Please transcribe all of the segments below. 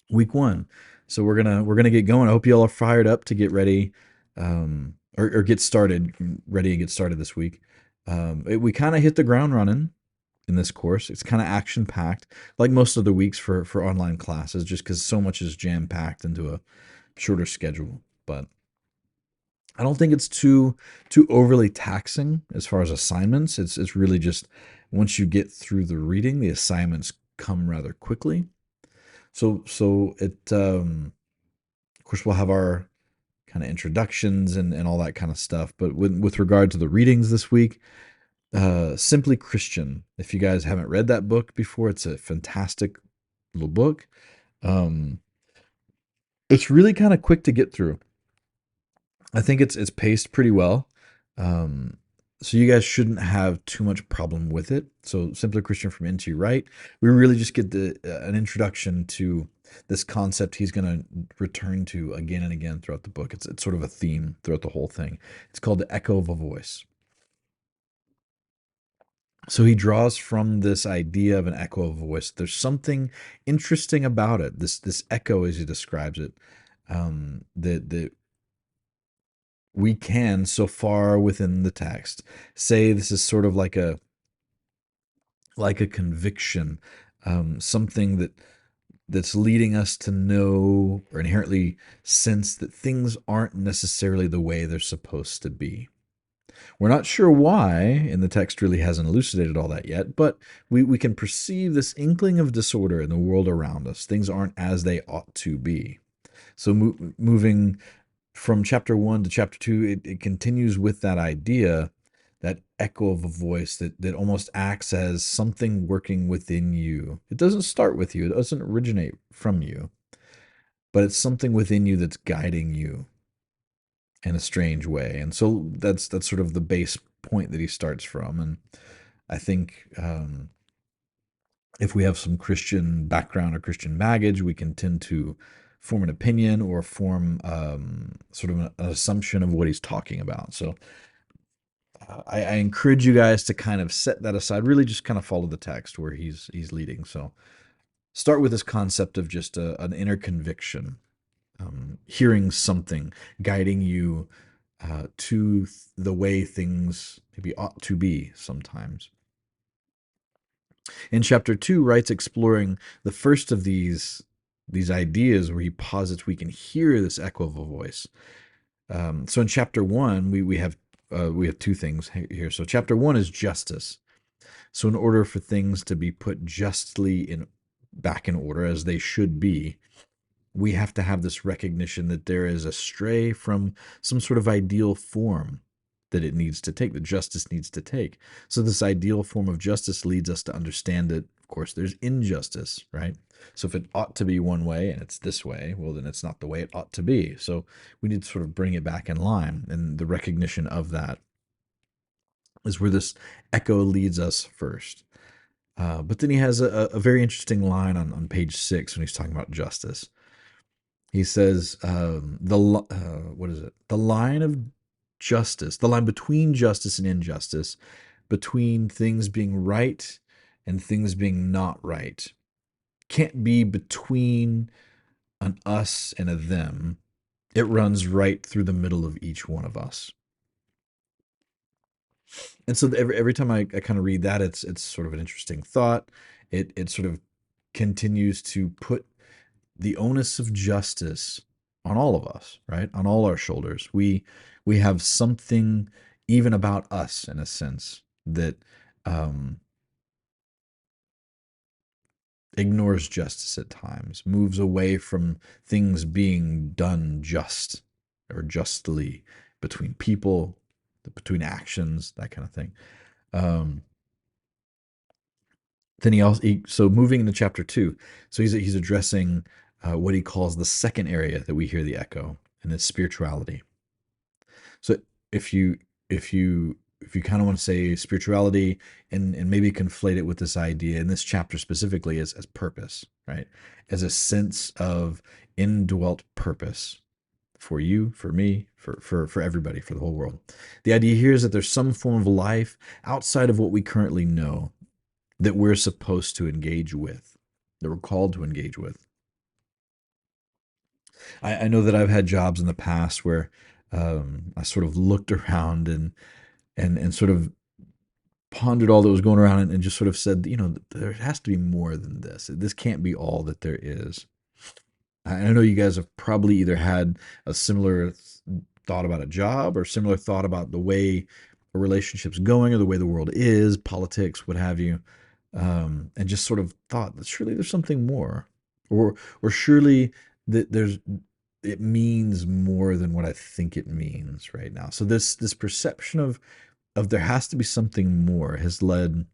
week one. So we're gonna get going. I hope you all are fired up to get ready, or get started, ready to get started this week. We kind of hit the ground running in this course. It's kind of action packed, like most of the weeks for online classes, just because so much is jam packed into a shorter schedule. But I don't think it's too overly taxing as far as assignments. It's really just once you get through the reading, the assignments come rather quickly. So it of course we'll have our kind of introductions and all that kind of stuff. But with regard to the readings this week, Simply Christian. If you guys haven't read that book before, it's a fantastic little book. Um, it's really kind of quick to get through. I think it's paced pretty well. Um, so you guys shouldn't have too much problem with it. So Simply Christian from N.T. Wright, we really just get an introduction to this concept he's going to return to again and again throughout the book. It's sort of a theme throughout the whole thing. It's called the echo of a voice. So he draws from this idea of an echo of a voice. There's something interesting about it. This echo, as he describes it, that we can, so far within the text, say this is sort of like a conviction, something that's leading us to know or inherently sense that things aren't necessarily the way they're supposed to be. We're not sure why, and the text really hasn't elucidated all that yet, but we can perceive this inkling of disorder in the world around us. Things aren't as they ought to be. So moving from chapter 1 to chapter 2, it continues with that idea, that echo of a voice that almost acts as something working within you. It doesn't start with you, it doesn't originate from you, but it's something within you that's guiding you in a strange way. And so that's sort of the base point that he starts from. And I think if we have some Christian background or Christian baggage, we can tend to form an opinion or form sort of an assumption of what he's talking about. So I encourage you guys to kind of set that aside, really just kind of follow the text where he's leading. So start with this concept of just an inner conviction, hearing something guiding you to the way things maybe ought to be sometimes. In chapter 2, Wright's exploring the first of these ideas where he posits we can hear this echo of a voice. So in chapter 1, we have two things here. So chapter 1 is justice. So in order for things to be put justly in back in order as they should be, we have to have this recognition that there is a stray from some sort of ideal form that it needs to take, that justice needs to take. So this ideal form of justice leads us to understand that, of course, there's injustice, right? So if it ought to be one way and it's this way, well, then it's not the way it ought to be. So we need to sort of bring it back in line. And the recognition of that is where this echo leads us first. But then he has a very interesting line on page 6 when he's talking about justice. He says, what is it? The line of justice, the line between justice and injustice, between things being right and things being not right, can't be between an us and a them. It runs right through the middle of each one of us. And so every time I kind of read that, it's sort of an interesting thought. It sort of continues to put the onus of justice on all of us, right? On all our shoulders. We have something even about us in a sense that um, ignores justice at times, moves away from things being done just or justly between people, between actions, that kind of thing. Um, then so moving into chapter 2, so he's addressing what he calls the second area that we hear the echo, and it's spirituality. So if you if you if you kind of want to say spirituality and maybe conflate it with this idea in this chapter specifically as purpose, right? As a sense of indwelt purpose for you, for me, for everybody, for the whole world. The idea here is that there's some form of life outside of what we currently know that we're supposed to engage with, that we're called to engage with. I know that I've had jobs in the past where I sort of looked around and sort of pondered all that was going around and just sort of said, there has to be more than this. This can't be all that there is. I know you guys have probably either had a similar thought about a job or similar thought about the way a relationship's going or the way the world is, politics, what have you, and just sort of thought that surely there's something more, or or surely that it means more than what I think it means right now. So this perception of there has to be something more has led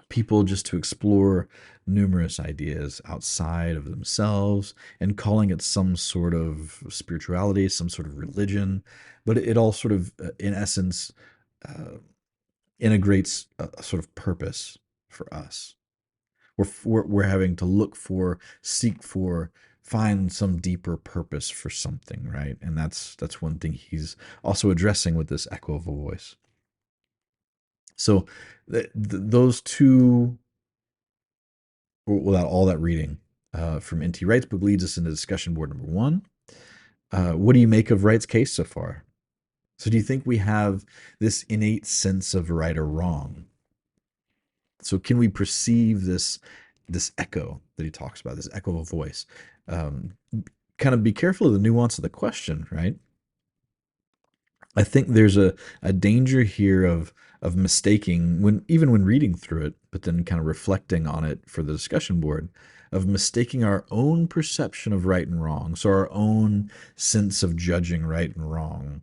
people just to explore numerous ideas outside of themselves and calling it some sort of spirituality, some sort of religion. But it all sort of, in essence, uh, integrates a sort of purpose for us. We're having to look for, seek for, find some deeper purpose for something, right? And that's one thing he's also addressing with this echo of a voice. So those two, without all that reading from N.T. Wright's book, leads us into discussion board number one. What do you make of Wright's case so far? So, do you think we have this innate sense of right or wrong? So, can we perceive this echo that he talks about, this echo of a voice? Um, kind of be careful of the nuance of the question, right? I think there's a danger here of mistaking when reading through it, but then kind of reflecting on it for the discussion board, of mistaking our own perception of right and wrong, so our own sense of judging right and wrong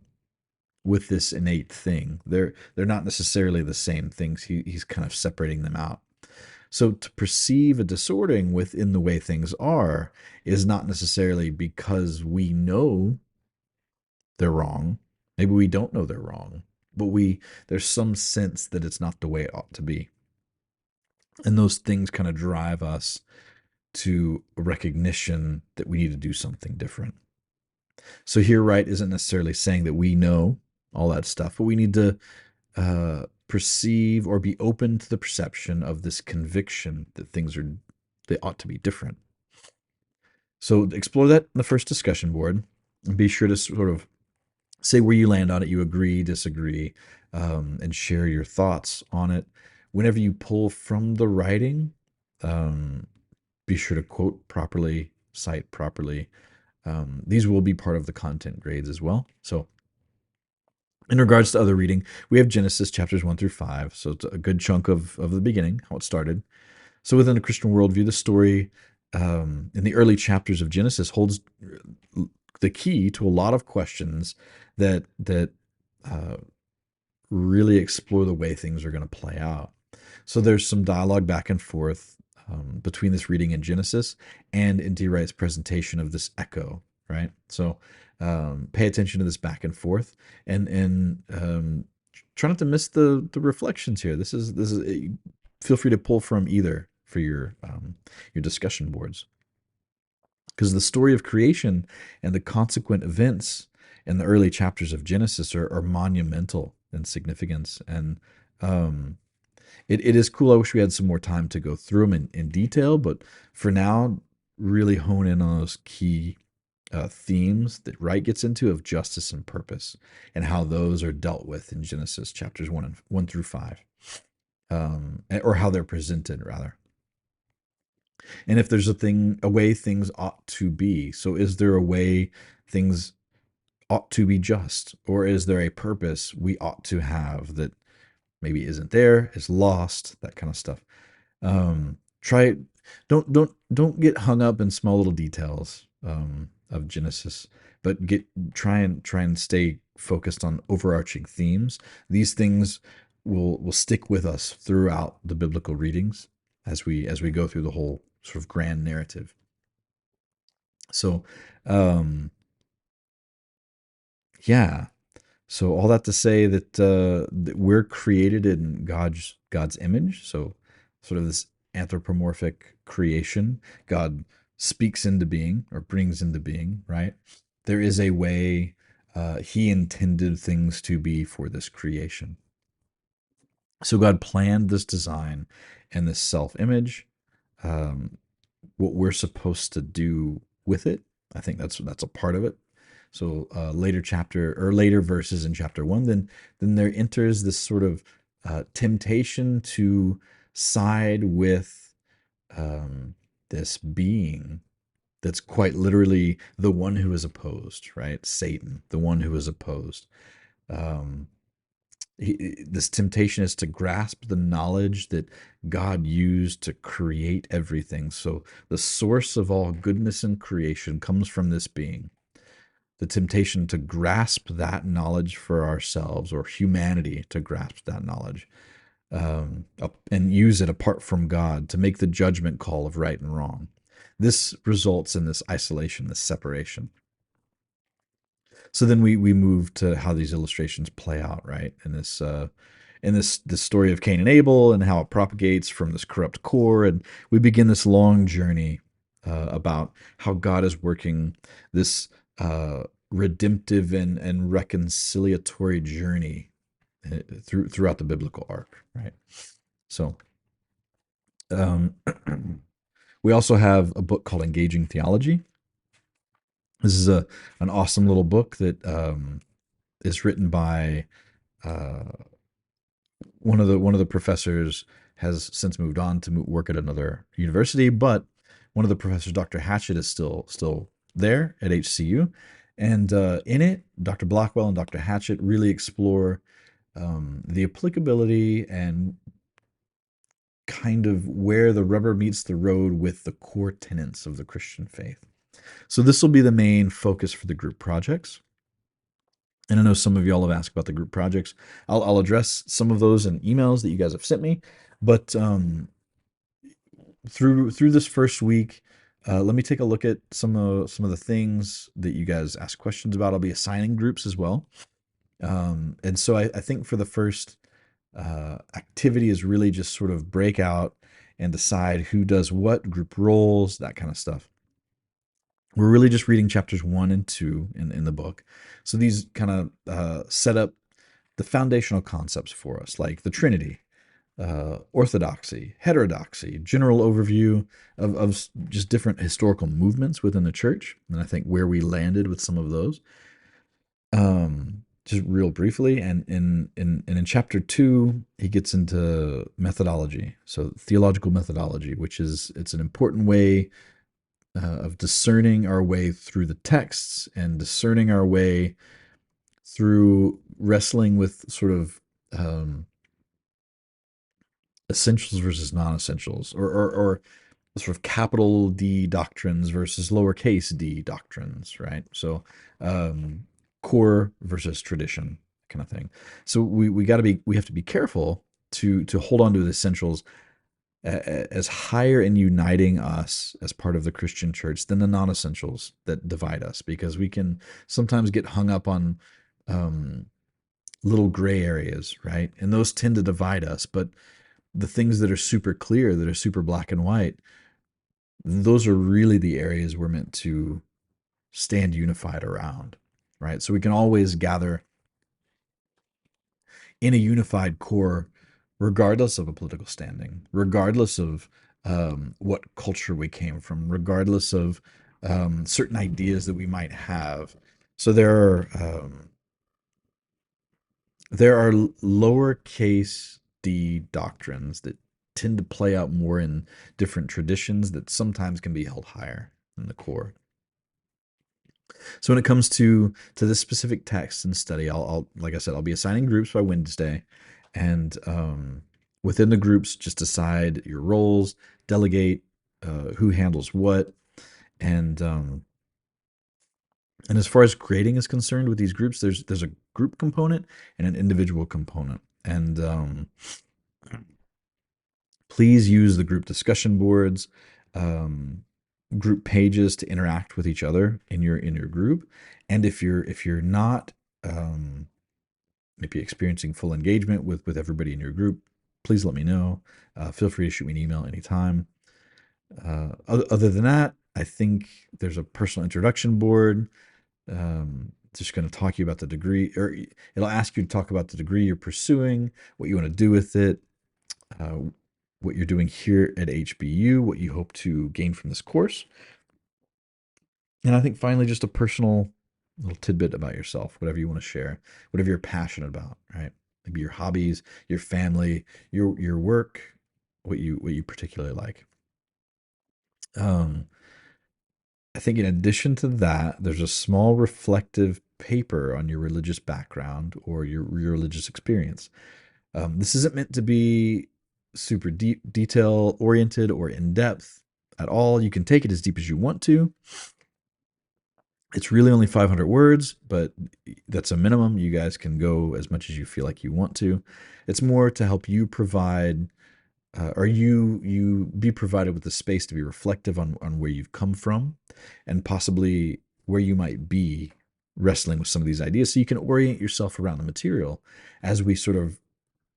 with this innate thing. They're not necessarily the same things. He's kind of separating them out. So to perceive a distorting within the way things are is not necessarily because we know they're wrong. Maybe we don't know they're wrong, but there's some sense that it's not the way it ought to be. And those things kind of drive us to a recognition that we need to do something different. So here, right, isn't necessarily saying that we know all that stuff, but we need to perceive or be open to the perception of this conviction that they ought to be different. So explore that in the first discussion board, and be sure to sort of say where you land on it. You agree, disagree, and share your thoughts on it. Whenever you pull from the writing, um, be sure to quote properly, cite properly. These will be part of the content grades as well. So, in regards to other reading, we have Genesis chapters 1 through 5. So, it's a good chunk of the beginning, how it started. So, within the Christian worldview, the story in the early chapters of Genesis holds the key to a lot of questions that uh, really explore the way things are going to play out. So there's some dialogue back and forth between this reading in Genesis and N.T. Wright's presentation of this echo, right? So pay attention to this back and forth, and try not to miss the reflections here. This is feel free to pull from either for your discussion boards, because the story of creation and the consequent events in the early chapters of Genesis are monumental in significance. And it is cool. I wish we had some more time to go through them in detail, but for now, really hone in on those key themes that Wright gets into of justice and purpose, and how those are dealt with in Genesis chapters 1 through 5, or how they're presented rather. And if there's a way things ought to be. So is there a way things ought to be just, or is there a purpose we ought to have that maybe isn't there, is lost, that kind of stuff. Try don't get hung up in small little details of Genesis, but try and stay focused on overarching themes. These things will stick with us throughout the biblical readings as we go through the whole sort of grand narrative. So, um, yeah. So all that to say that we're created in God's image. So sort of this anthropomorphic creation. God speaks into being or brings into being. Right. There is a way He intended things to be for this creation. So God planned this design and this self image. Um, what we're supposed to do with it, I think that's a part of it. So later chapter or later verses in chapter one, then there enters this sort of temptation to side with um, this being that's quite literally the one who is opposed, right? Satan, the one who is opposed. Um, this temptation is to grasp the knowledge that God used to create everything. So the source of all goodness and creation comes from this being. The temptation to grasp that knowledge for ourselves, or humanity to grasp that knowledge, and use it apart from God to make the judgment call of right and wrong. This results in this isolation, this separation. So then we move to how these illustrations play out, right? In this story of Cain and Abel, and how it propagates from this corrupt core, and we begin this long journey about how God is working this redemptive and reconciliatory journey throughout the biblical arc, right? So um, we also have a book called Engaging Theology. This is an awesome little book that is written by uh, one of the professors has since moved on to work at another university, but one of the professors, Dr. Hatchett, is still there at HCU, and in it, Dr. Blackwell and Dr. Hatchett really explore the applicability and kind of where the rubber meets the road with the core tenets of the Christian faith. So this will be the main focus for the group projects. And I know some of y'all have asked about the group projects. I'll address some of those in emails that you guys have sent me. But through this first week, let me take a look at some of the things that you guys ask questions about. I'll be assigning groups as well. And so I think for the first activity is really just sort of break out and decide who does what, group roles, that kind of stuff. We're really just reading chapters 1 and 2 in the book. So these kind of set up the foundational concepts for us, like the Trinity, orthodoxy, heterodoxy, general overview of just different historical movements within the church. And I think where we landed with some of those. Just real briefly, and in chapter 2, he gets into methodology, so theological methodology, which is it's an important way of discerning our way through the texts and discerning our way through wrestling with sort of essentials versus non-essentials, or sort of capital D doctrines versus lowercase d doctrines, right? So core versus tradition kind of thing. So we have to be careful to hold on to the essentials as higher in uniting us as part of the Christian church than the non-essentials that divide us, because we can sometimes get hung up on little gray areas, right? And those tend to divide us. But the things that are super clear, that are super black and white, those are really the areas we're meant to stand unified around, right? So we can always gather in a unified core, regardless of a political standing, regardless of what culture we came from, regardless of certain ideas that we might have. So there are lowercase d doctrines that tend to play out more in different traditions that sometimes can be held higher than the core. So when it comes to this specific text and study, I'll like I said, I'll be assigning groups by Wednesday, and within the groups, just decide your roles, delegate who handles what, and and as far as grading is concerned with these groups, there's a group component and an individual component, and please use the group discussion boards, um, group pages to interact with each other in your group. And if you're not maybe experiencing full engagement with everybody in your group, please let me know. Feel free to shoot me an email anytime. Other than that, I think there's a personal introduction board. Just going to talk to you about the degree, or it'll ask you to talk about the degree you're pursuing, what you want to do with it, uh, what you're doing here at HBU, what you hope to gain from this course. And I think finally, just a personal little tidbit about yourself, whatever you want to share, whatever you're passionate about, right? Maybe your hobbies, your family, your work, what you particularly like. Um, I think in addition to that, there's a small reflective paper on your religious background or your religious experience. This isn't meant to be super deep, detail oriented or in depth at all. You can take it as deep as you want to. It's really only 500 words, but that's a minimum. You guys can go as much as you feel like you want to. It's more to help you provide, or you be provided with the space to be reflective on where you've come from, and possibly where you might be wrestling with some of these ideas, so you can orient yourself around the material as we sort of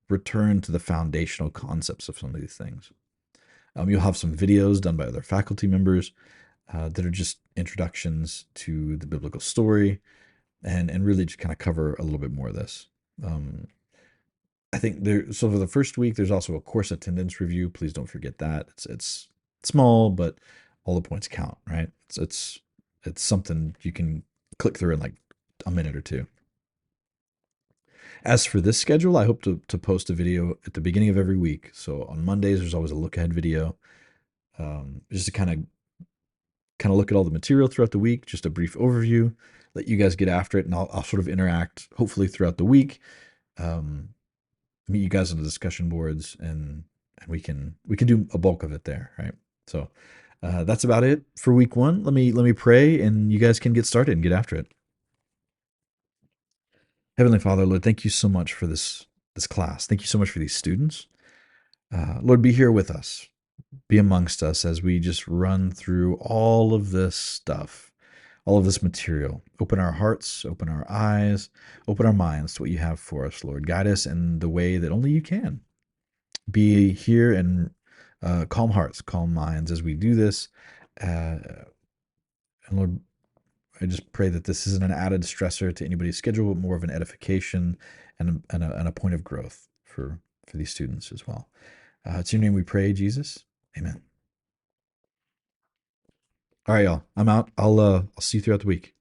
return to the foundational concepts of some of these things. You'll have some videos done by other faculty members that are just introductions to the biblical story, and really just kind of cover a little bit more of this. Um, I think there. So for the first week, there's also a course attendance review. Please don't forget that. It's small, but all the points count, right? It's something you can click through in like a minute or two. As for this schedule, I hope to post a video at the beginning of every week. So on Mondays, there's always a look ahead video, just to kind of look at all the material throughout the week, just a brief overview, let you guys get after it, and I'll sort of interact hopefully throughout the week, um, meet you guys on the discussion boards, and we can do a bulk of it there, right? So that's about it for week one. Let me pray, and you guys can get started and get after it. Heavenly Father, Lord, thank you so much for this class. Thank you so much for these students. Lord, be here with us. Be amongst us as we just run through all of this stuff, all of this material. Open our hearts, open our eyes, open our minds to what you have for us, Lord. Guide us in the way that only you can. Be here and calm hearts, calm minds as we do this. Uh, and Lord, I just pray that this isn't an added stressor to anybody's schedule, but more of an edification and a point of growth for these students as well. It's your name we pray, Jesus. Amen. All right, y'all. I'm out. I'll see you throughout the week.